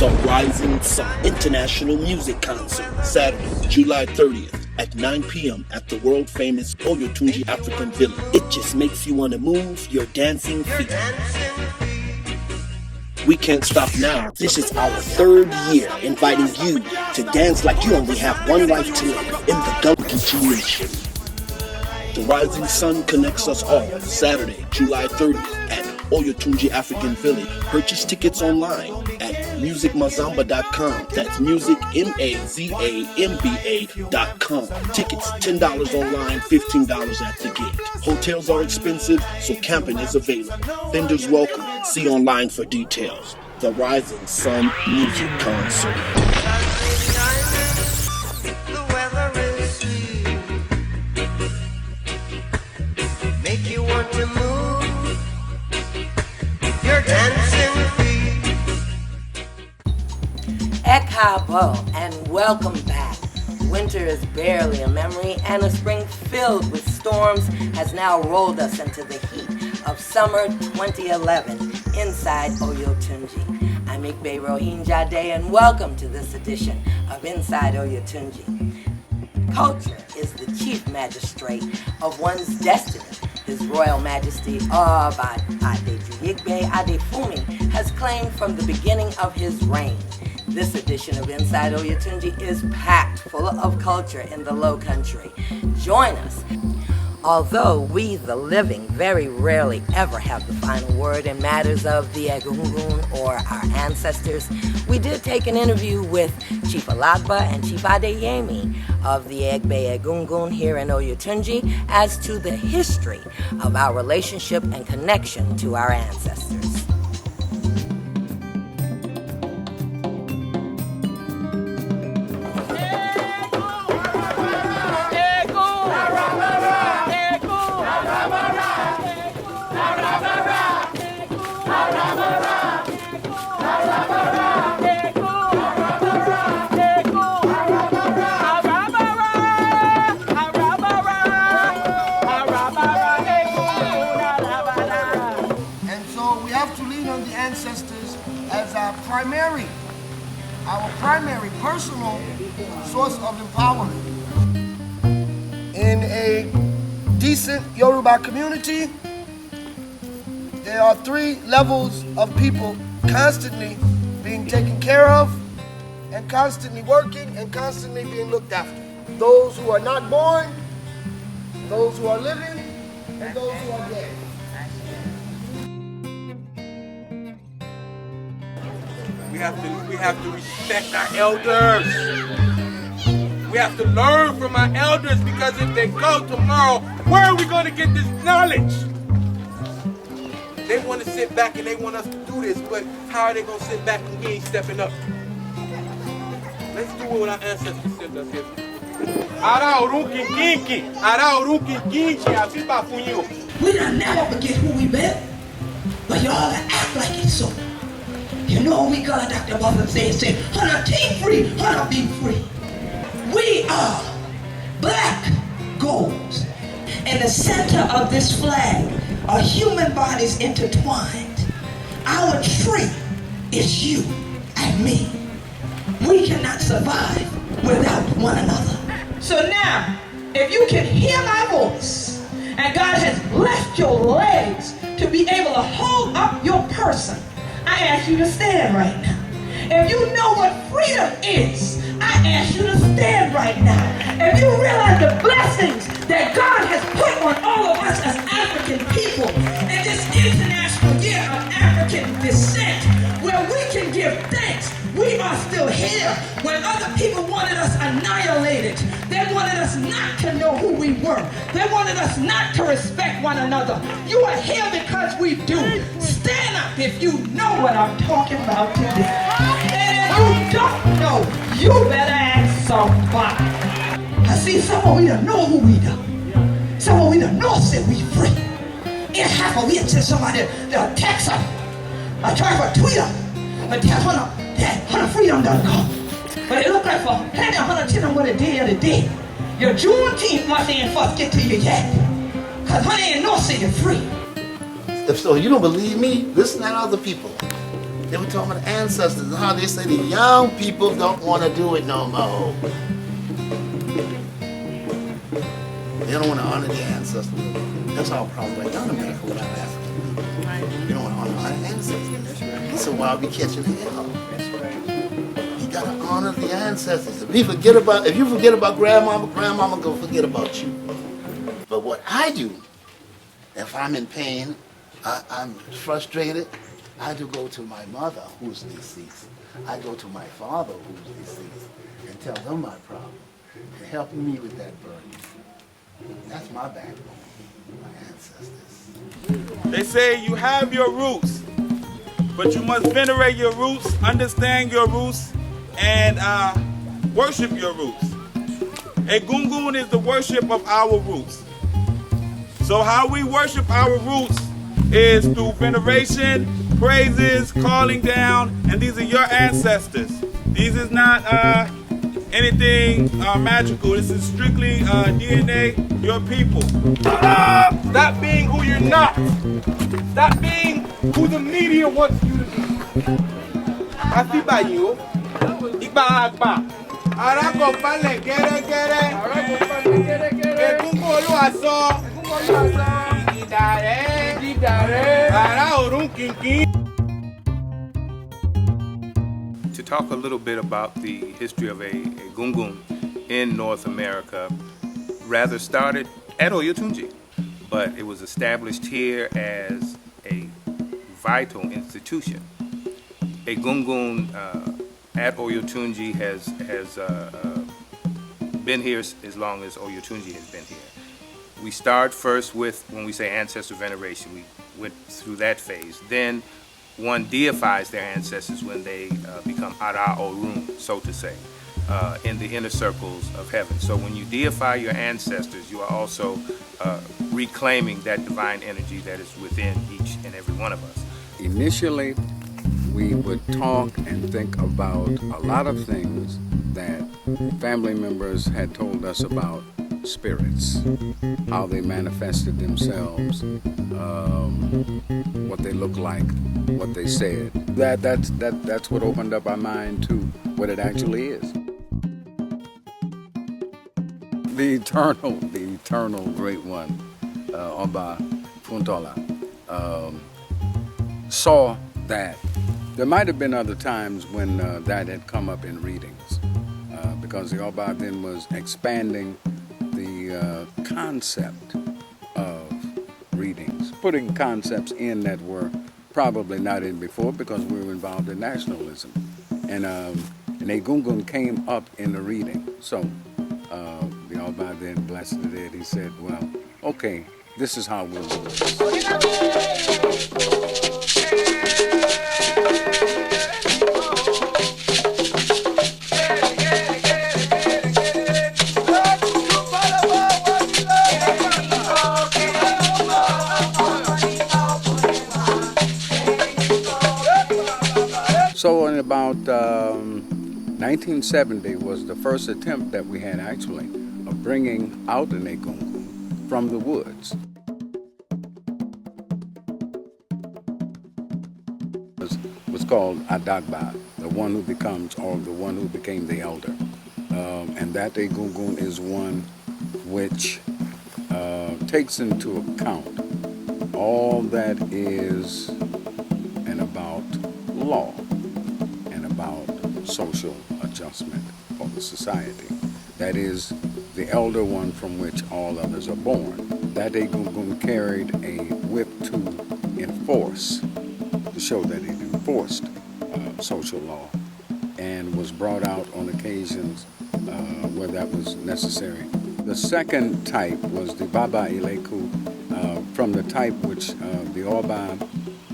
the Rising Sun International Music Concert, Saturday, July 30th at 9 p.m. at the world-famous Oyotunji African Village. It just makes you want to move your dancing feet. We can't stop now. This is our third year inviting you to dance like you only have one life to live in the WG Nation. The Rising Sun connects us all, Saturday, July 30th at Oyotunji African Village. Purchase tickets online at musicmazamba.com. That's music, MAZAMBA.com. Tickets $10 online, $15 at the gate. Hotels are expensive, so camping is available. Vendors welcome. See online for details. The Rising Sun Music Concert. Make you want to move your dancing feet. Ekabo, and welcome back. Winter is barely a memory, and a spring filled with storms has now rolled us into the heat of summer 2011 inside Oyotunji. I'm Igberoninjade, and welcome to this edition of Inside Oyotunji. Culture is the chief magistrate of one's destiny. His Royal Majesty Oba Adejuyigbe Adefumi has claimed from the beginning of his reign. This edition of Inside Oyotunji is packed full of culture in the Low Country. Join us. Although we, the living, very rarely ever have the final word in matters of the Egungun or our ancestors, we did take an interview with Chief Alagba and Chief Adeyemi of the Egbe Egungun here in Oyotunji as to the history of our relationship and connection to our ancestors. As our primary personal source of empowerment. In a decent Yoruba community, there are 3 levels of people constantly being taken care of and constantly working and constantly being looked after. Those who are not born, those who are living, and those who are dead. We have to respect our elders. We have to learn from our elders, because if they go tomorrow, where are we going to get this knowledge? They want to sit back and they want us to do this, but how are they going to sit back when we ain't stepping up? Let's do what our ancestors said us here. We don't never forget who we been, but y'all act like it's so. You know, we got Dr. Buffett say, Hunter, team free, Hunter, be free. We are black goals. In the center of this flag are human bodies intertwined. Our tree is you and me. We cannot survive without one another. So now, if you can hear my voice, and God has left your legs to be able to hold up your person, I ask you to stand right now. If you know what freedom is, I ask you to stand right now. If you realize the blessings that God has put on all of us as African people in this International Year of African Descent, where we can give thanks, we are still here. When other people wanted us annihilated, they wanted us not to know who we were. They wanted us not to respect one another. You are here because we do. Stand up if you know what I'm talking about today. And if you don't know, you better ask somebody. I see some of we don't know who we are. Some of we don't know say we free. It happened, we tell somebody they'll text us. I try for Twitter, but tell Hunter freedom.com. But it look like for Hunter, tell them what a day of the day. Your Juneteenth must ain't first get to you yet. Cause Hunter ain't no say you're free. If so, you don't believe me, listen to other people. They were talking about the ancestors and how they say the young people don't want to do it no more. They don't want to honor the ancestors. That's our problem right now in America with our African people. They don't want to honor our ancestors. So why are we catching hell? You gotta honor the ancestors. If you forget about grandmama, grandmama gonna forget about you. But what I do, if I'm in pain, I'm frustrated, I do go to my mother who's deceased. I go to my father who's deceased and tell them my problem and help me with that burden. That's my backbone, my ancestors. They say you have your roots, but you must venerate your roots, understand your roots, and worship your roots. Egungun is the worship of our roots. So how we worship our roots is through veneration, praises, calling down, and these are your ancestors. These is not anything magical. This is strictly DNA, your people. Stop being who you're not. Stop being who the media wants you to be. Happy by you. Igba. Arako pale gere gere. Egungun Oluwaso. To talk a little bit about the history of a gungun in North America, rather started at Oyotunji, but it was established here as a vital institution. A gungun at Oyotunji has been here as long as Oyotunji has been here. We start first with, when we say ancestor veneration, we went through that phase. Then one deifies their ancestors when they become Ara Orun, so to say, in the inner circles of heaven. So when you deify your ancestors, you are also reclaiming that divine energy that is within each and every one of us. Initially, we would talk and think about a lot of things that family members had told us about spirits, how they manifested themselves, what they looked like, what they said. That's what opened up our mind to what it actually is. The eternal great one, Oba Funtola, saw that. There might have been other times when that had come up in readings, because the Oba then was expanding the concept of readings, putting concepts in that were probably not in before because we were involved in nationalism. And Egungun came up in the reading. So the Oba then blessed it. He said, well, okay, this is how we'll do it. So in about 1970 was the first attempt that we had actually of bringing out an Egungun from the woods. It was called Adagba, the one who becomes, or the one who became the elder. And that Egungun is one which takes into account all that is and about law and about social adjustment for the society. That is the elder one from which all others are born. That Egungun carried a whip to enforce, to show that it enforced social law, and was brought out on occasions where that was necessary. The second type was the Baba Ileku, from the type which the Oba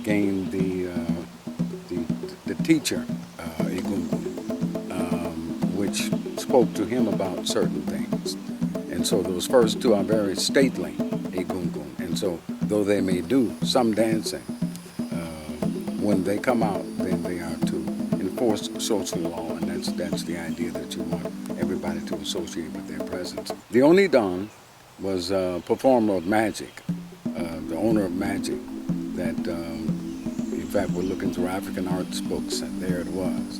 gained the teacher, Egungun, which spoke to him about certain things. And so those first two are very stately, Egungun. And so though they may do some dancing, when they come out, then they are to enforce social law, and that's the idea that you want everybody to associate with their presence. The Onidan was a performer of magic, the owner of magic, that fact, we're looking through African arts books, and there it was.